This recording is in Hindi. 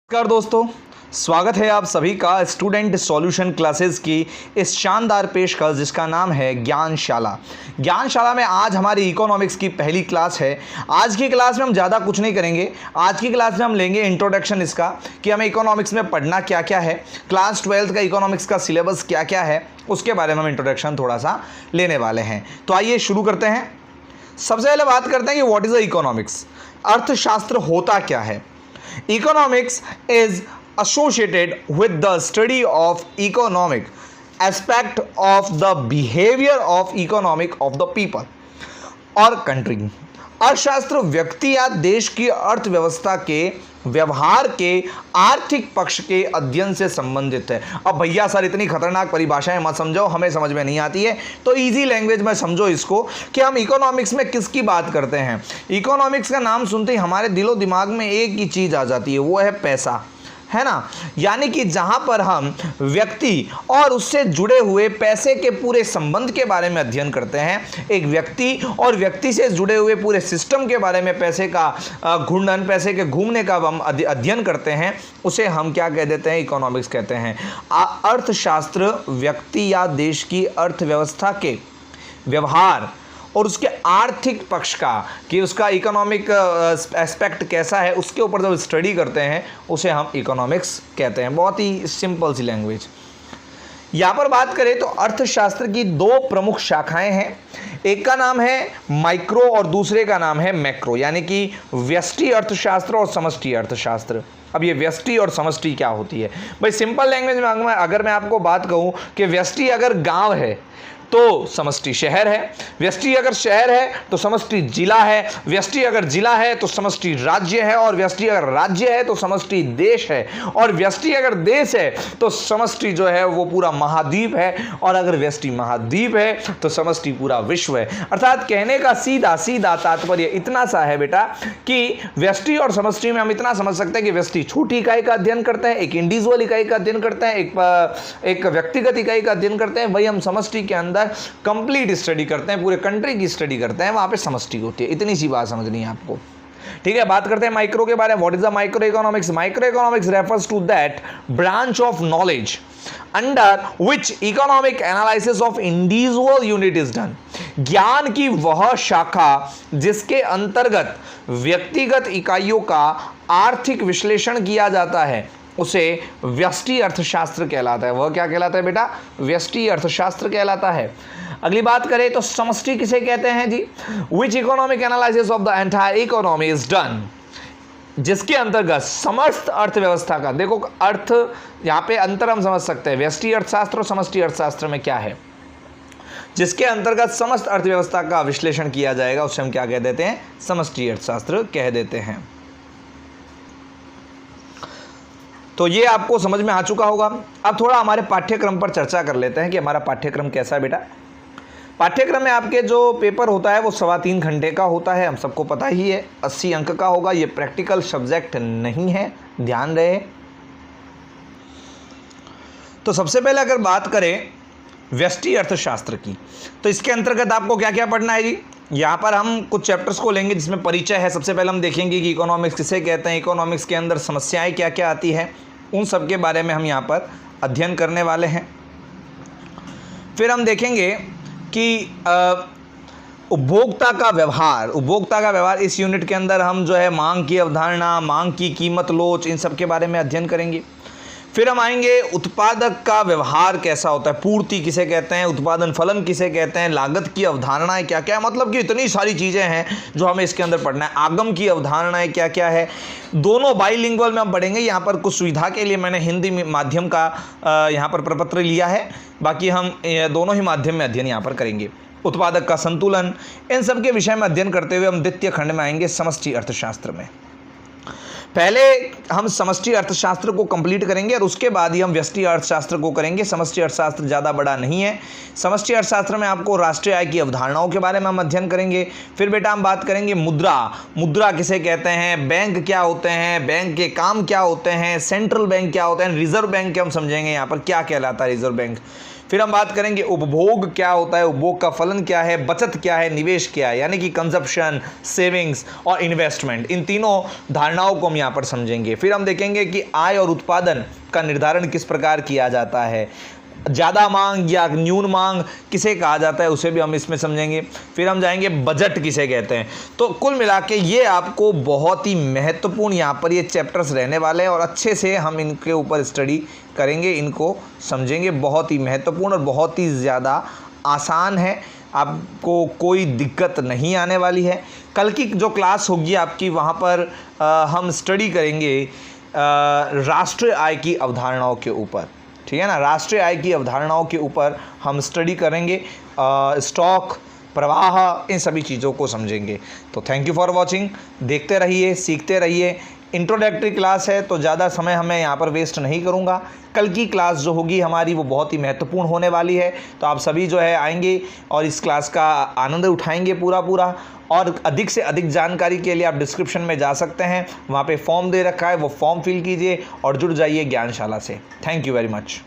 नमस्कार दोस्तों, स्वागत है आप सभी का स्टूडेंट सॉल्यूशन क्लासेस की इस शानदार पेशकश जिसका नाम है ज्ञानशाला। ज्ञानशाला में आज हमारी इकोनॉमिक्स की पहली क्लास है। आज की क्लास में हम ज़्यादा कुछ नहीं करेंगे। आज की क्लास में हम लेंगे इंट्रोडक्शन इसका कि हमें इकोनॉमिक्स में पढ़ना क्या क्या है, क्लास 12th का इकोनॉमिक्स का सिलेबस क्या क्या है, उसके बारे में हम इंट्रोडक्शन थोड़ा सा लेने वाले हैं। तो आइए शुरू करते हैं। सबसे पहले बात करते हैं कि व्हाट इज़ द इकोनॉमिक्स, अर्थशास्त्र होता क्या है। Economics is associated with the study of economic aspect of the behavior of economic of the people और country। अर्थशास्त्र व्यक्ति या देश की अर्थव्यवस्था के व्यवहार के आर्थिक पक्ष के अध्ययन से संबंधित है। अब भैया सर इतनी खतरनाक परिभाषाएं मत समझो, हमें समझ में नहीं आती है, तो इजी लैंग्वेज में समझो इसको कि हम इकोनॉमिक्स में किसकी बात करते हैं। इकोनॉमिक्स का नाम सुनते ही हमारे दिलो दिमाग में एक ही चीज़ आ जाती है, वो है पैसा, है ना। यानी कि जहां पर हम व्यक्ति और उससे जुड़े हुए पैसे के पूरे संबंध के बारे में अध्ययन करते हैं, एक व्यक्ति और व्यक्ति से जुड़े हुए पूरे सिस्टम के बारे में, पैसे का घूर्णन, पैसे के घूमने का हम अध्ययन करते हैं, उसे हम क्या कह देते हैं, इकोनॉमिक्स कहते हैं। अर्थशास्त्र व्यक्ति या देश की अर्थव्यवस्था के व्यवहार और उसके आर्थिक पक्ष का, कि उसका इकोनॉमिक एस्पेक्ट कैसा है, उसके ऊपर जब स्टडी करते हैं उसे हम इकोनॉमिक्स कहते हैं। बहुत ही सिंपल सी लैंग्वेज। यहाँ पर बात करें तो अर्थशास्त्र की दो प्रमुख शाखाएं हैं, एक का नाम है माइक्रो और दूसरे का नाम है मैक्रो, यानी कि व्यष्टि अर्थशास्त्र और समष्टि अर्थशास्त्र। अब ये व्यष्टि और समष्टि क्या होती है भाई, सिंपल लैंग्वेज में अगर मैं आपको बात कहूँ कि व्यष्टि अगर गांव है तो समष्टि शहर है, व्यष्टि अगर शहर है तो समष्टि जिला है, व्यष्टि अगर जिला है तो समष्टि राज्य है, और व्यष्टि अगर राज्य है तो समष्टि देश है, और व्यष्टि अगर देश है तो समष्टि जो है वो पूरा महाद्वीप है, और अगर व्यष्टि महाद्वीप है तो समष्टि पूरा विश्व है। अर्थात कहने का सीधा सीधा तात्पर्य इतना सा है बेटा कि व्यष्टि और समष्टि में हम इतना समझ सकते हैं कि व्यष्टि छोटी इकाई का अध्ययन करते हैं, एक इंडिविजुअल इकाई का अध्ययन करते हैं, एक व्यक्तिगत इकाई का अध्ययन करते हैं। वही हम समष्टि के अंदर कंप्लीट स्टडी करते हैं, पूरे कंट्री की स्टडी करते हैं, वहां पे समष्टि होती है। इतनी सी बात समझनी है आपको, ठीक है। बात करते हैं माइक्रो के बारे में। What is the micro economics? Micro economics refers to that branch of knowledge under which economic analysis of individual unit is done. ज्ञान की वह शाखा जिसके अंतर्गत व्यक्तिगत इकाइयों का आर्थिक विश्लेषण किया जाता है उसे व्यष्टि अर्थशास्त्र कहलाता है। वह क्या कहलाता है बेटा? व्यष्टि अर्थशास्त्र कहलाता है। अगली बात करें तो समष्टि किसे कहते हैं जी? Which economic analysis of the entire economy is done, जिसके अंतर्गत समस्त अर्थव्यवस्था का, देखो अर्थ यहाँ पे अंतर हम समझ सकते हैं, व्यष्टि अर्थशास्त्र और समष्टि अर्थशास्त्र में क्या है, जिसके अंतर्गत समस्त अर्थव्यवस्था का विश्लेषण किया जाएगा उसे हम क्या कह देते हैं? समष्टि अर्थशास्त्र कह देते हैं। तो ये आपको समझ में आ चुका होगा। अब थोड़ा हमारे पाठ्यक्रम पर चर्चा कर लेते हैं कि हमारा पाठ्यक्रम कैसा है बेटा। पाठ्यक्रम में आपके जो पेपर होता है वो 3.25 घंटे का होता है, हम सबको पता ही है, 80 अंक का होगा। ये प्रैक्टिकल सब्जेक्ट नहीं है, ध्यान रहे। तो सबसे पहले अगर बात करें व्यष्टि अर्थशास्त्र की, तो इसके अंतर्गत आपको क्या क्या पढ़ना है जी? यहाँ पर हम कुछ चैप्टर्स को लेंगे जिसमें परिचय है। सबसे पहले हम देखेंगे कि इकोनॉमिक्स किसे कहते हैं, इकोनॉमिक्स के अंदर समस्याएं क्या क्या आती है, उन सब के बारे में हम यहाँ पर अध्ययन करने वाले हैं। फिर हम देखेंगे कि उपभोक्ता का व्यवहार, इस यूनिट के अंदर हम जो है मांग की अवधारणा, मांग की कीमत लोच, इन सब के बारे में अध्ययन करेंगे। फिर हम आएंगे उत्पादक का व्यवहार कैसा होता है, पूर्ति किसे कहते हैं, उत्पादन फलन किसे कहते हैं, लागत की अवधारणाएं क्या क्या है, मतलब कि इतनी सारी चीज़ें हैं जो हमें इसके अंदर पढ़ना है। आगम की अवधारणाएं क्या क्या है, दोनों बाइलिंगुअल में हम पढ़ेंगे। यहाँ पर कुछ सुविधा के लिए मैंने हिंदी माध्यम का यहाँ पर प्रपत्र लिया है, बाकी हम दोनों ही माध्यम में अध्ययन यहाँ पर करेंगे। उत्पादक का संतुलन, इन सब के विषय में अध्ययन करते हुए हम द्वितीय खंड में आएंगे समष्टि अर्थशास्त्र में। पहले हम समष्टि अर्थशास्त्र को कंप्लीट करेंगे और उसके बाद ही हम व्यष्टि अर्थशास्त्र को करेंगे। समष्टि अर्थशास्त्र ज़्यादा बड़ा नहीं है। समष्टि अर्थशास्त्र में आपको राष्ट्रीय आय की अवधारणाओं के बारे में हम अध्ययन करेंगे। फिर बेटा हम बात करेंगे मुद्रा किसे कहते हैं, बैंक क्या होते हैं, बैंक के काम क्या होते हैं, सेंट्रल बैंक क्या होते हैं, रिजर्व बैंक के हम समझेंगे यहाँ पर क्या कहलाता है रिजर्व बैंक। फिर हम बात करेंगे उपभोग क्या होता है, उपभोग का फलन क्या है, बचत क्या है, निवेश क्या है, यानी कि कंजप्शन, सेविंग्स और इन्वेस्टमेंट। इन तीनों धारणाओं को हम यहाँ पर समझेंगे। फिर हम देखेंगे कि आय और उत्पादन का निर्धारण किस प्रकार किया जाता है, ज़्यादा मांग या न्यून मांग किसे कहा जाता है, उसे भी हम इसमें समझेंगे। फिर हम जाएंगे बजट किसे कहते हैं। तो कुल मिला के ये आपको बहुत ही महत्वपूर्ण यहाँ पर ये चैप्टर्स रहने वाले हैं और अच्छे से हम इनके ऊपर स्टडी करेंगे, इनको समझेंगे। बहुत ही महत्वपूर्ण और बहुत ही ज़्यादा आसान है, आपको कोई दिक्कत नहीं आने वाली है। कल की जो क्लास होगी आपकी, वहाँ पर हम स्टडी करेंगे राष्ट्रीय आय की अवधारणाओं के ऊपर, ठीक है ना। राष्ट्रीय आय की अवधारणाओं के ऊपर हम स्टडी करेंगे, स्टॉक, प्रवाह, इन सभी चीज़ों को समझेंगे। तो थैंक यू फॉर वॉचिंग, देखते रहिए, सीखते रहिए। इंट्रोडक्टरी क्लास है तो ज़्यादा समय हमें यहाँ पर वेस्ट नहीं करूँगा। कल की क्लास जो होगी हमारी वो बहुत ही महत्वपूर्ण होने वाली है, तो आप सभी जो है आएंगे और इस क्लास का आनंद उठाएंगे पूरा। और अधिक से अधिक जानकारी के लिए आप डिस्क्रिप्शन में जा सकते हैं, वहाँ पे फॉर्म दे रखा है, वो फॉर्म फिल कीजिए और जुड़ जाइए ज्ञानशाला से। Thank you very much.